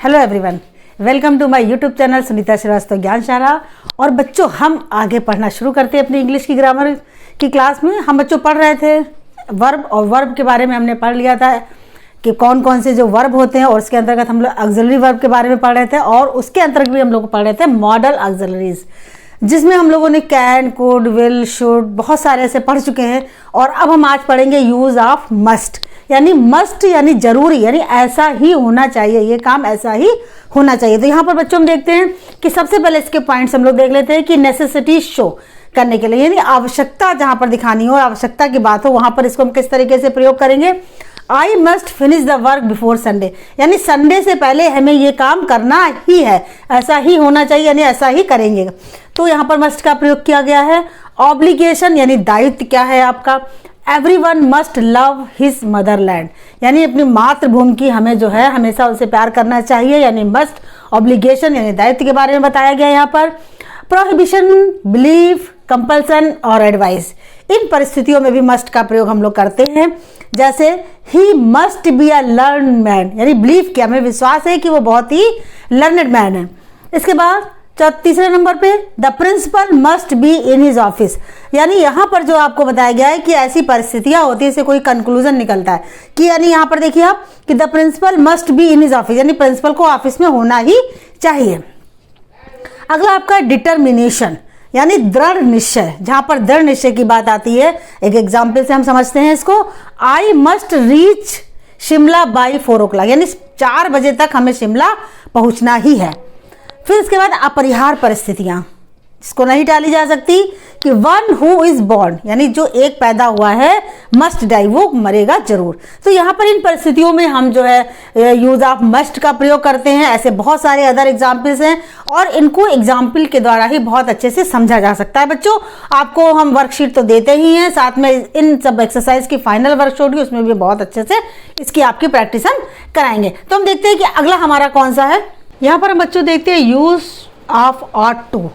Hello everyone, welcome to my YouTube channel Sunita Srivastava Gyanshala. और बच्चों, हम आगे पढ़ना शुरू करते हैं अपनी इंग्लिश की ग्रामर की क्लास में। हम बच्चों पढ़ रहे थे वर्ब, और वर्ब के बारे में हमने पढ़ लिया था कि कौन कौन से जो वर्ब होते हैं, और उसके अंतर्गत हम लोग ऑक्सिलरी वर्ब के बारे में पढ़ रहे थे, और उसके अंतर्गत भी हम लोग पढ़ रहे थे मॉडल ऑक्सिलरीज, जिसमें हम लोगों ने कैन, कुड, विल, शुड बहुत सारे ऐसे पढ़ चुके हैं। और अब हम आज पढ़ेंगे यूज ऑफ मस्ट, यानी मस्ट यानी जरूरी, यानी ऐसा ही होना चाहिए, ये काम ऐसा ही होना चाहिए। तो यहाँ पर बच्चों हम देखते हैं कि सबसे पहले इसके पॉइंट्स हम लोग देख लेते हैं कि नेसेसिटी शो करने के लिए, यानी आवश्यकता जहाँ पर दिखानी हो, आवश्यकता की बात हो, वहां पर इसको हम किस तरीके से प्रयोग करेंगे। I must finish the work before Sunday, यानी संडे से पहले हमें ये काम करना ही है, ऐसा ही होना चाहिए, यानी ऐसा ही करेंगे। तो यहाँ पर मस्ट का प्रयोग किया गया है। ऑब्लिगेशन यानी दायित्व क्या है आपका। Everyone must love his Motherland, यानी अपनी मातृभूमि की हमें जो है हमेशा उनसे प्यार करना चाहिए, यानी मस्ट। ऑब्लिगेशन यानी दायित्व के बारे में बताया गया यहाँ पर। प्रोहिबिशन, बिलीफ, कंपल्सन और एडवाइस, इन परिस्थितियों में भी मस्ट का प्रयोग हम लोग करते हैं। जैसे he must be a learn man, यानी बिलीफ किया, हमें विश्वास है कि वो बहुत ही लर्नड मैन है। इसके बाद तीसरे नंबर पे the principal must be in his office, यानी यहाँ पर जो आपको बताया गया है कि ऐसी परिस्थितियां होती है, इससे कोई कंक्लूजन निकलता है कि यानी यहाँ पर देखिए आप कि the principal must be in his office, यानी प्रिंसिपल को ऑफिस में होना ही चाहिए। अगला आपका डिटर्मिनेशन यानी दृढ़ निश्चय, जहां पर दृढ़ निश्चय की बात आती है, एक एग्जाम्पल से हम समझते हैं इसको। I must reach Shimla by 4 o'clock, यानी 4 बजे तक हमें शिमला पहुंचना ही है। फिर इसके बाद अपरिहार्य परिस्थितियां, इसको नहीं टाली जा सकती कि वन हु इज बॉर्न, यानी जो एक पैदा हुआ है, मस्ट डाई, वो मरेगा जरूर। तो यहाँ पर इन परिस्थितियों में हम जो है यूज ऑफ मस्ट का प्रयोग करते हैं। ऐसे बहुत सारे अदर एग्जाम्पल्स हैं, और इनको एग्जाम्पल के द्वारा ही बहुत अच्छे से समझा जा सकता है। बच्चों, आपको हम वर्कशीट तो देते ही हैं, साथ में इन सब एक्सरसाइज की फाइनल वर्कशीट भी, उसमें भी बहुत अच्छे से इसकी आपकी प्रैक्टिस हम कराएंगे। तो हम देखते हैं कि अगला हमारा कौन सा है। यहाँ पर हम बच्चों देखते हैं use of art too.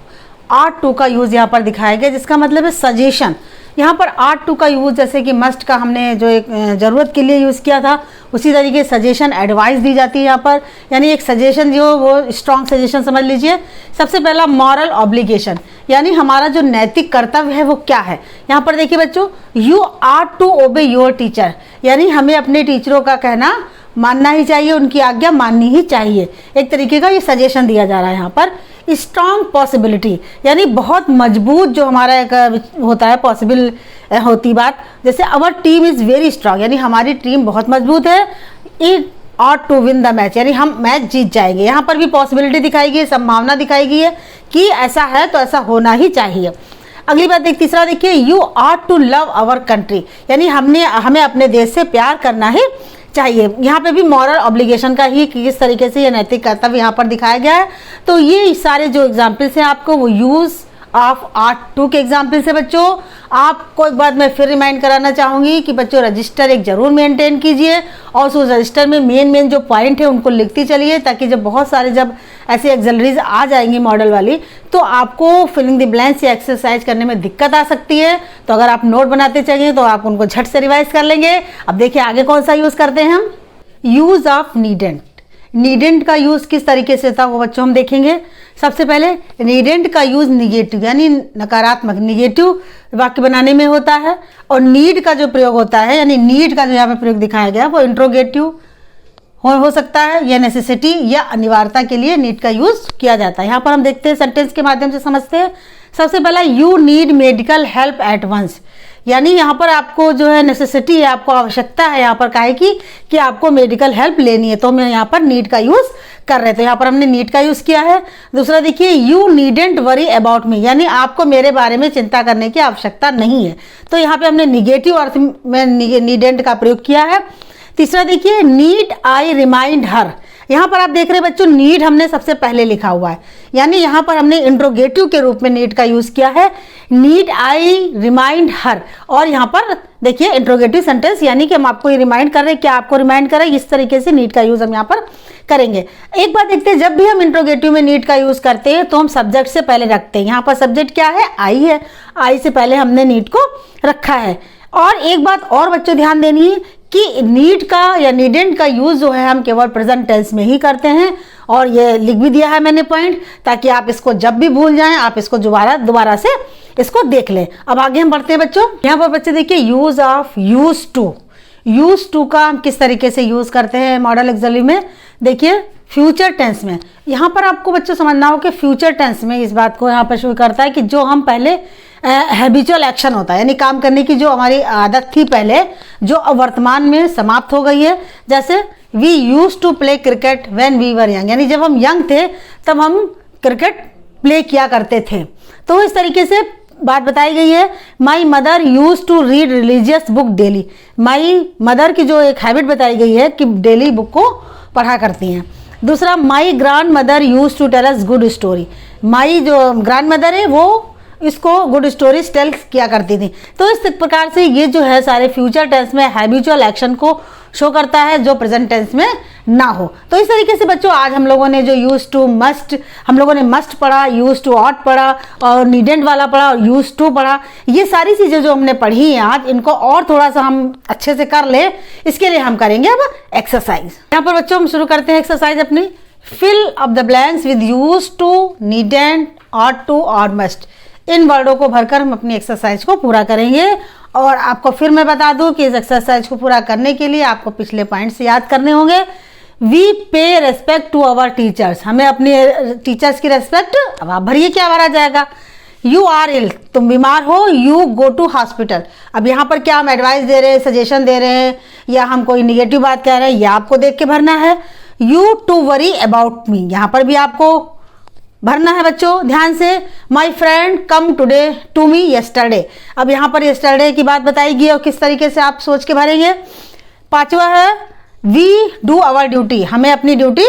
Art too का यूज यहाँ पर दिखाया गया, जिसका मतलब है सजेशन। यहाँ पर आर्ट टू का यूज जैसे कि मस्ट का हमने जो एक जरूरत के लिए यूज किया था, उसी तरीके सजेशन, एडवाइस दी जाती है यहाँ पर, यानी एक सजेशन जो वो स्ट्रॉन्ग सजेशन समझ लीजिए। सबसे पहला मॉरल ऑब्लिगेशन, यानी हमारा जो नैतिक कर्तव्य है वो क्या है। यहाँ पर देखिए बच्चों, you ought to obey your teacher, यानी हमें अपने टीचरों का कहना मानना ही चाहिए, उनकी आज्ञा माननी ही चाहिए। एक तरीके का ये सजेशन दिया जा रहा है यहाँ पर। स्ट्रॉन्ग पॉसिबिलिटी, यानी बहुत मजबूत जो हमारा एक होता है, पॉसिबल होती बात, जैसे our team is very strong, यानी हमारी टीम बहुत मजबूत है। It ought to win the match, यानी हम मैच जीत जाएंगे। यहाँ पर भी पॉसिबिलिटी दिखाई गई है, संभावना दिखाई गई है कि ऐसा है तो ऐसा होना ही चाहिए। अगली बात तीसरा देखिए, you ought to love our country, यानी हमें अपने देश से प्यार करना ही चाहिए। यहाँ पे भी मॉरल ऑब्लिगेशन का ही किस तरीके से ये नैतिक कर्तव्य यहाँ पर दिखाया गया है। तो ये सारे जो एग्जाम्पल्स हैं आपको, वो यूज ऑफ आर्ट टू के एग्जाम्पल से। बच्चों, आपको एक बात मैं फिर रिमाइंड कराना चाहूंगी कि बच्चों रजिस्टर एक जरूर मेंटेन कीजिए, और उस रजिस्टर में मेन जो पॉइंट है उनको लिखती चलिए, ताकि जब बहुत सारे जब ऐसी एक्सलरीज आ जाएंगी मॉडल वाली, तो आपको फिलिंग द ब्लैंक्स या एक्सरसाइज करने में दिक्कत आ सकती है। तो अगर आप नोट बनाते चाहिए तो आप उनको झट से रिवाइज कर लेंगे। अब देखिए आगे कौन सा यूज करते हैं हम। यूज ऑफ नीडेंट, नीडेंट का यूज किस तरीके से था वो बच्चों हम देखेंगे। सबसे पहले नीडेंट का यूज निगेटिव, यानी नकारात्मक, निगेटिव वाक्य बनाने में होता है। और नीड का जो प्रयोग होता है, यानी नीड का जो यहाँ पे प्रयोग दिखाया गया वो इंट्रोगेटिव हो सकता है, या नेसेसिटी या अनिवार्यता के लिए नीड का यूज किया जाता है। यहाँ पर हम देखते हैं, सेंटेंस के माध्यम से समझते हैं। सबसे पहला, you need medical help at once, यानी यहाँ पर आपको जो है नेसेसिटी है, आपको आवश्यकता है यहाँ पर काहे की कि आपको मेडिकल हेल्प लेनी है, तो हम यहाँ पर नीड का यूज कर रहे थे। यहाँ पर हमने नीड का यूज किया है। दूसरा देखिए, यू नीडेंट वरी अबाउट मी, यानी आपको मेरे बारे में चिंता करने की आवश्यकता नहीं है, तो यहाँ पे हमने निगेटिव अर्थ में नीडेंट का प्रयोग किया है। तीसरा देखिए, नीड आई रिमाइंड हर, यहाँ पर आप देख रहे हैं बच्चों, नीड हमने सबसे पहले लिखा हुआ है, यानी यहाँ पर हमने इंट्रोगेटिव के रूप में नीड का यूज किया है। नीड आई रिमाइंड हर, और यहाँ पर देखिए इंट्रोगेटिव सेंटेंस, यानी कि हम आपको ये रिमाइंड कर रहे हैं, क्या आपको रिमाइंड कर रहे हैं, इस तरीके से नीड का यूज हम यहाँ पर करेंगे। एक बात देखते हैं, जब भी हम इंट्रोगेटिव में नीड का यूज करते हैं तो हम सब्जेक्ट से पहले रखते हैं। यहाँ पर सब्जेक्ट क्या है, आई है, आई से पहले हमने नीड को रखा है। और एक बात और बच्चों ध्यान देनी है कि नीड का या नीडेंट का यूज़ जो है हम केवल प्रेजेंट टेंस में ही करते हैं, और ये लिख भी दिया है मैंने पॉइंट, ताकि आप इसको जब भी भूल जाएं आप इसको दोबारा से इसको देख लें। अब आगे हम बढ़ते हैं बच्चों। यहाँ पर बच्चे देखिए यूज ऑफ यूज टू का हम किस तरीके से यूज करते हैं मॉडल ऑक्सिलरी में। देखिए फ्यूचर टेंस में, यहाँ पर आपको बच्चों समझना हो कि फ्यूचर टेंस में इस बात को यहाँ पर शुरू करता है कि जो हम पहले हैबिचुअल एक्शन होता है, यानी काम करने की जो हमारी आदत थी पहले, जो अब वर्तमान में समाप्त हो गई है। जैसे we use to play cricket when we were young, यानी जब हम यंग थे तब हम क्रिकेट प्ले किया करते थे। तो इस तरीके से बात बताई गई है। My mother use to read religious book daily, my mother की जो एक हैबिट बताई गई है कि डेली बुक को पढ़ा करती हैं। दूसरा, my grandmother use to tell us good story, my जो ग्रैंड मदर है वो इसको गुड स्टोरीज टेल किया करती थी। तो इस प्रकार से ये जो है सारे फ्यूचर टेंस में हैबिचुअल एक्शन को शो करता है जो प्रेजेंट टेंस में ना हो। तो इस तरीके से बच्चों आज हम लोगों ने जो यूज टू मस्ट, हम लोगों ने मस्ट पढ़ा, यूज टू ऑट पढ़ा और नीडेंट वाला पढ़ा और यूज टू पढ़ा, ये सारी चीज़ें जो हमने पढ़ी हैं आज, इनको और थोड़ा सा हम अच्छे से कर ले, इसके लिए हम करेंगे अब एक्सरसाइज। यहाँ पर बच्चों हम शुरू करते हैं एक्सरसाइज अपनी। Fill up the blanks with use to, need not, ought to और मस्ट, इन वर्डों को भरकर हम अपनी एक्सरसाइज को पूरा करेंगे। और आपको फिर मैं बता दूं कि इस एक्सरसाइज को पूरा करने के लिए आपको पिछले पॉइंट्स याद करने होंगे। वी पे रेस्पेक्ट टू अवर टीचर्स, हमें अपने टीचर्स की रेस्पेक्ट, अब आप भरिए क्या भरा जाएगा। यू आर इल, तुम बीमार हो, यू गो टू हॉस्पिटल। अब यहाँ पर क्या हम एडवाइस दे रहे हैं, सजेशन दे रहे हैं, या हम कोई निगेटिव बात कह रहे हैं, यह आपको देख के भरना है। You to worry about me, यहाँ पर भी आपको भरना है बच्चों ध्यान से। My friend come today to me yesterday, अब यहाँ पर येस्टरडे की बात बताएगी और किस तरीके से आप सोच के भरेंगे। पांचवा है वी डू आवर ड्यूटी, हमें अपनी ड्यूटी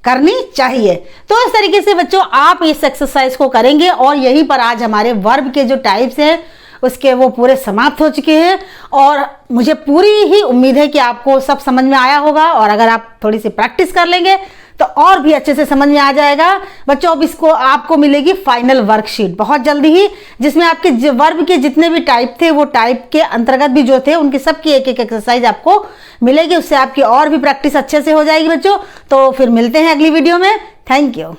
करनी चाहिए। तो इस तरीके से बच्चों आप इस एक्सरसाइज को करेंगे और यहीं पर आज हमारे वर्ब के जो टाइप्स हैं उसके वो पूरे समाप्त हो चुके हैं। और मुझे पूरी ही उम्मीद है कि आपको सब समझ में आया होगा, और अगर आप थोड़ी सी प्रैक्टिस कर लेंगे तो और भी अच्छे से समझ में आ जाएगा बच्चों। अब इसको आपको मिलेगी फाइनल वर्कशीट बहुत जल्दी ही, जिसमें आपके वर्ब के जितने भी टाइप थे वो टाइप के अंतर्गत भी जो थे उनकी सबकी एक एक एक्सरसाइज आपको मिलेगी। उससे आपकी और भी प्रैक्टिस अच्छे से हो जाएगी बच्चों। तो फिर मिलते हैं अगली वीडियो में। Thank you.